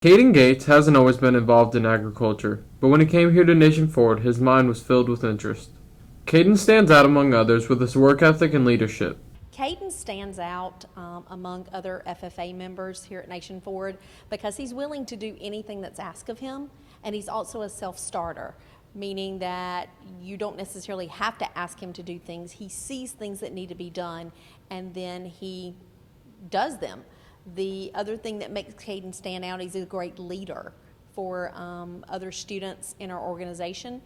Cayden Gates hasn't always been involved in agriculture, but when he came here to Nation Ford, his mind was filled with interest. Cayden stands out among others with his work ethic and leadership. Cayden stands out among other FFA members here at Nation Ford because he's willing to do anything that's asked of him, and he's also a self-starter, meaning that you don't necessarily have to ask him to do things. He sees things that need to be done, and then he does them. The other thing that makes Cayden stand out, he's a great leader for other students in our organization.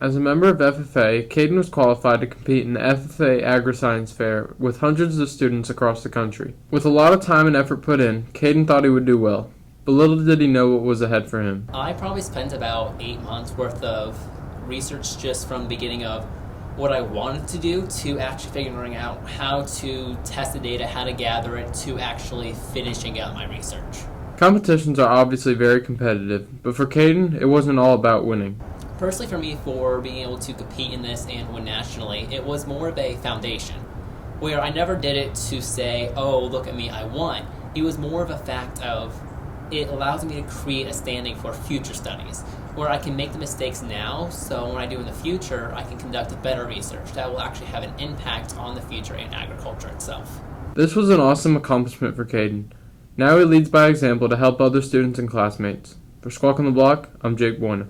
As a member of FFA, Cayden was qualified to compete in the FFA Agri-Science Fair with hundreds of students across the country. With a lot of time and effort put in, Cayden thought he would do well, but little did he know what was ahead for him. I probably spent about 8 months worth of research just from the beginning of what I wanted to do to actually figuring out how to test the data, how to gather it, to actually finishing out my research. Competitions are obviously very competitive, but for Cayden, it wasn't all about winning. Personally, for me, for being able to compete in this and win nationally, it was more of a foundation, where I never did it to say, oh, look at me, I won. It was more of a fact of, it allows me to create a standing for future studies, where I can make the mistakes now, so when I do in the future, I can conduct better research that will actually have an impact on the future in agriculture itself. This was an awesome accomplishment for Cayden. Now he leads by example to help other students and classmates. For Squawk on the Block, I'm Jake Buena.